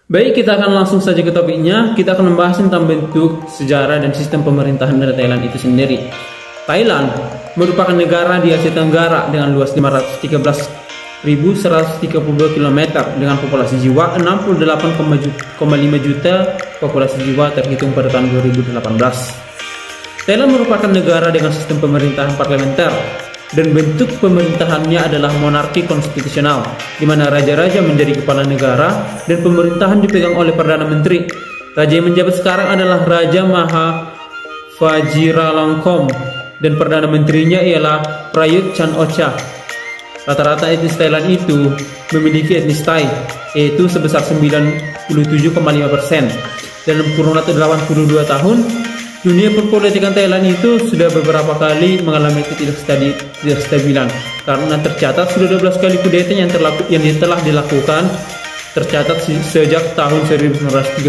Baik, kita akan langsung saja ke topiknya. Kita akan membahas tentang bentuk, sejarah, dan sistem pemerintahan dari Thailand itu sendiri. Thailand merupakan negara di Asia Tenggara dengan luas 513.132 km dengan populasi jiwa 68,5 juta populasi jiwa terhitung pada tahun 2018. Thailand merupakan negara dengan sistem pemerintahan parlementer dan bentuk pemerintahannya adalah monarki konstitusional, di mana raja-raja menjadi kepala negara dan pemerintahan dipegang oleh Perdana Menteri. Raja yang menjabat sekarang adalah Raja Maha Vajiralongkorn dan Perdana Menterinya ialah Prayut Chan-o-cha. Rata-rata etnis Thailand itu memiliki etnis Thai, yaitu sebesar 97,5%. Dalam kurun waktu 82 tahun, dunia perpolitikan Thailand itu sudah beberapa kali mengalami ketidakstabilan karena tercatat sudah 12 kali kudeta yang telah dilakukan tercatat sejak tahun 1932.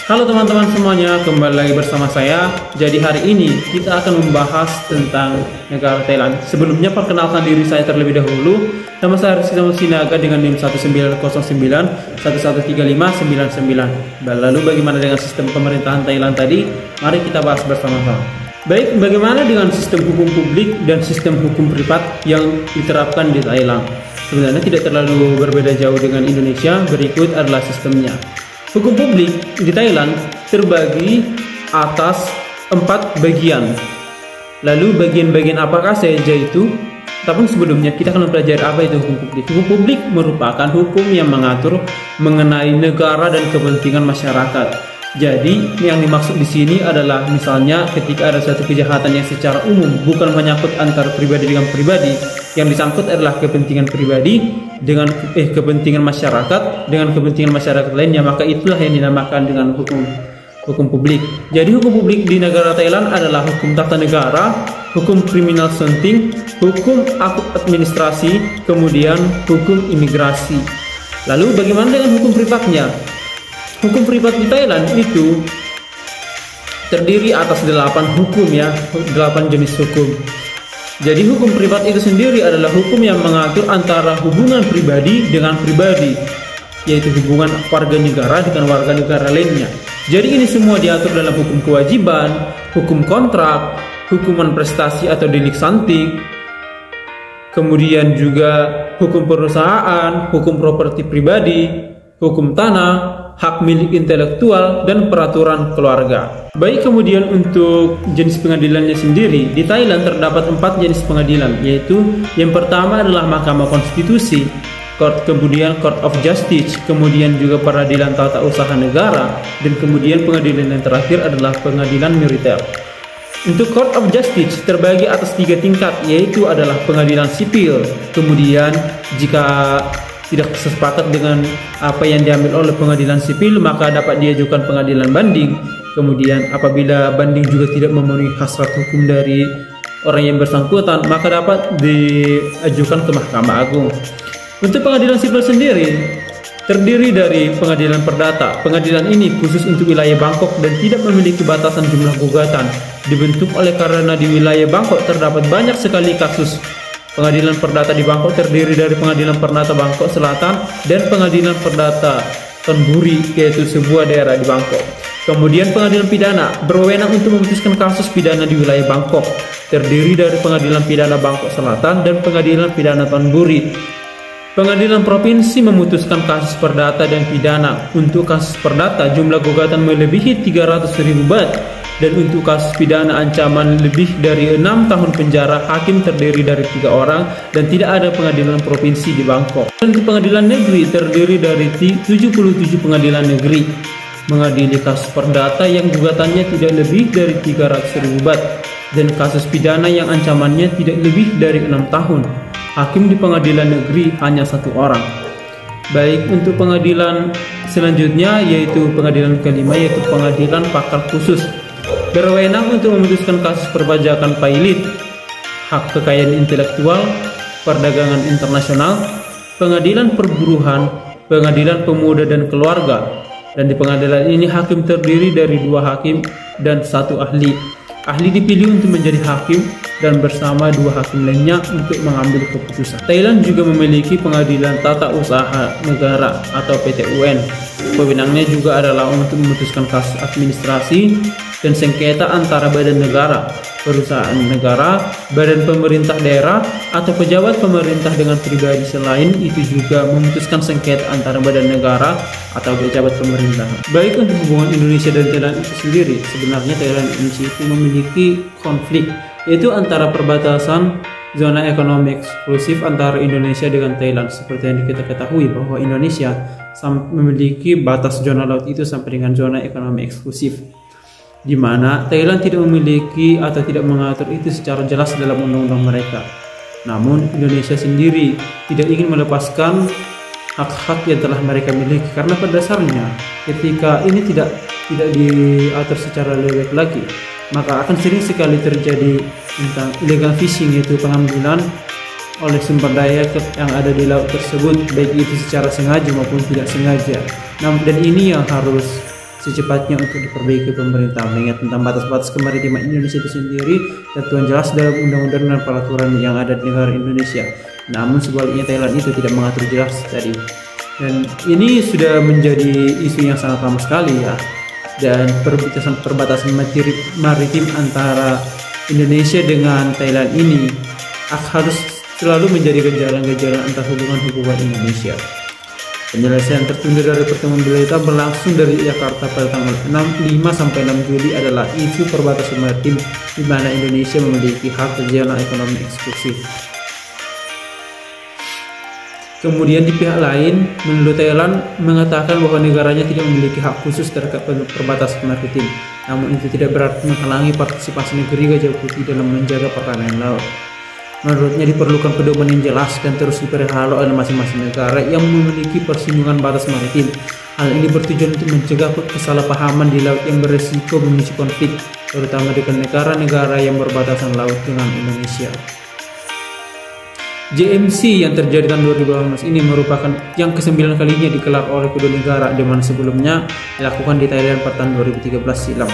Halo teman-teman semuanya, kembali lagi bersama saya. Jadi hari ini kita akan membahas tentang negara Thailand. Sebelumnya perkenalkan diri saya terlebih dahulu. Nama saya Rizky Sinaga dengan NIM 1909 113599. Lalu bagaimana dengan sistem pemerintahan Thailand tadi? Mari kita bahas bersama-sama. Baik, bagaimana dengan sistem hukum publik dan sistem hukum privat yang diterapkan di Thailand? Sebenarnya tidak terlalu berbeda jauh dengan Indonesia. Berikut adalah sistemnya. Hukum publik di Thailand terbagi atas 4 bagian. Lalu bagian-bagian apakah saja itu? Tapi sebelumnya kita akan mempelajari apa itu hukum publik. Hukum publik merupakan hukum yang mengatur mengenai negara dan kepentingan masyarakat. Jadi yang dimaksud di sini adalah misalnya ketika ada suatu kejahatan yang secara umum bukan menyangkut antara pribadi dengan pribadi, yang disangkut adalah kepentingan pribadi dengan kepentingan masyarakat dengan kepentingan masyarakat lainnya, maka itulah yang dinamakan dengan hukum publik. Jadi hukum publik di negara Thailand adalah hukum tata negara, hukum kriminal senting, hukum administrasi, kemudian hukum imigrasi. Lalu bagaimana dengan hukum privatnya? Hukum privat di Thailand itu terdiri atas 8 hukum ya, 8 jenis hukum. Jadi hukum privat itu sendiri adalah hukum yang mengatur antara hubungan pribadi dengan pribadi, yaitu hubungan warga negara dengan warga negara lainnya. Jadi ini semua diatur dalam hukum kewajiban, hukum kontrak, hukuman prestasi atau delik santik, kemudian juga hukum perusahaan, hukum properti pribadi, hukum tanah, hak milik intelektual, dan peraturan keluarga. Baik, kemudian untuk jenis pengadilannya sendiri, di Thailand terdapat 4 jenis pengadilan, yaitu yang pertama adalah Mahkamah Konstitusi, kemudian Court of Justice, kemudian juga Peradilan Tata Usaha Negara, dan kemudian pengadilan yang terakhir adalah Pengadilan Militer. Untuk Court of Justice terbagi atas 3 tingkat, yaitu adalah pengadilan sipil, kemudian jika tidak sepakat dengan apa yang diambil oleh pengadilan sipil, maka dapat diajukan pengadilan banding. Kemudian apabila banding juga tidak memenuhi hasrat hukum dari orang yang bersangkutan, maka dapat diajukan ke Mahkamah Agung. Untuk pengadilan sipil sendiri terdiri dari pengadilan perdata. Pengadilan ini khusus untuk wilayah Bangkok dan tidak memiliki batasan jumlah gugatan. Dibentuk oleh karena di wilayah Bangkok terdapat banyak sekali kasus. Pengadilan perdata di Bangkok terdiri dari Pengadilan Perdata Bangkok Selatan dan Pengadilan Perdata Thonburi, yaitu sebuah daerah di Bangkok. Kemudian pengadilan pidana berwenang untuk memutuskan kasus pidana di wilayah Bangkok, terdiri dari Pengadilan Pidana Bangkok Selatan dan Pengadilan Pidana Thonburi. Pengadilan provinsi memutuskan kasus perdata dan pidana. Untuk kasus perdata jumlah gugatan melebihi 300.000 bat. Dan untuk kasus pidana ancaman lebih dari 6 tahun penjara. Hakim terdiri dari 3 orang dan tidak ada pengadilan provinsi di Bangkok. Untuk pengadilan negeri terdiri dari 77 pengadilan negeri mengadili kasus perdata yang gugatannya tidak lebih dari 300.000 bat dan kasus pidana yang ancamannya tidak lebih dari 6 tahun. Hakim di pengadilan negeri hanya 1 orang. Baik, untuk pengadilan selanjutnya yaitu pengadilan kelima, yaitu pengadilan pakar khusus, berwenang untuk memutuskan kasus perpajakan pailit, hak kekayaan intelektual, perdagangan internasional, pengadilan perburuhan, pengadilan pemuda dan keluarga. Dan di pengadilan ini hakim terdiri dari 2 hakim dan 1 ahli. Ahli dipilih untuk menjadi hakim dan bersama 2 hakim lainnya untuk mengambil keputusan. Thailand juga memiliki pengadilan tata usaha negara atau PT-UN. Wewenangnya juga adalah untuk memutuskan kasus administrasi dan sengketa antara badan negara, perusahaan negara, badan pemerintah daerah, atau pejabat pemerintah dengan pribadi. Selain itu juga memutuskan sengketa antara badan negara atau pejabat pemerintah. Baik untuk hubungan Indonesia dan Thailand itu sendiri, sebenarnya Thailand dan Indonesia itu memiliki konflik, yaitu antara perbatasan zona ekonomi eksklusif antara Indonesia dengan Thailand. Seperti yang kita ketahui bahwa Indonesia memiliki batas zona laut itu sampai dengan zona ekonomi eksklusif, di mana Thailand tidak memiliki atau tidak mengatur itu secara jelas dalam undang-undang mereka. Namun Indonesia sendiri tidak ingin melepaskan hak-hak yang telah mereka miliki, karena pada dasarnya ketika ini tidak diatur secara lebih lagi, maka akan sering sekali terjadi tentang illegal fishing, yaitu pengambilan oleh sumber daya yang ada di laut tersebut, baik itu secara sengaja maupun tidak sengaja. Dan ini yang harus secepatnya untuk diperbaiki pemerintah, mengingat tentang batas-batas kemaritiman Indonesia itu sendiri tentuan jelas dalam undang-undang dan peraturan yang ada di negara Indonesia. Namun sebaliknya Thailand itu tidak mengatur jelas tadi, dan ini sudah menjadi isu yang sangat lama sekali ya. Dan perbatasan maritim antara Indonesia dengan Thailand ini harus selalu menjadi gejala-gejala antara hubungan Indonesia. Penyelesaian tertunda dari pertemuan beliau berlangsung dari Jakarta pada tanggal 5 sampai 6 Juli adalah isu perbatasan maritim, di mana Indonesia memiliki hak zona ekonomi eksklusif. Kemudian di pihak lain, menurut Thailand mengatakan bahwa negaranya tidak memiliki hak khusus terkait perbatasan maritim. Namun itu tidak berarti menghalangi partisipasi negeri Gajah Putih dalam menjaga pertahanan laut. Menurutnya diperlukan pedoman yang jelas dan terus dipelihara oleh masing-masing negara yang memiliki persinggungan batas maritim. Hal ini bertujuan untuk mencegah kesalahpahaman di laut yang berisiko memicu konflik, terutama dengan negara-negara yang berbatasan laut dengan Indonesia. JMC yang terjadi tahun 2018 ini merupakan yang ke-9 kalinya digelar oleh kedua negara, di mana sebelumnya dilakukan di Thailand pada tahun 2013 silam.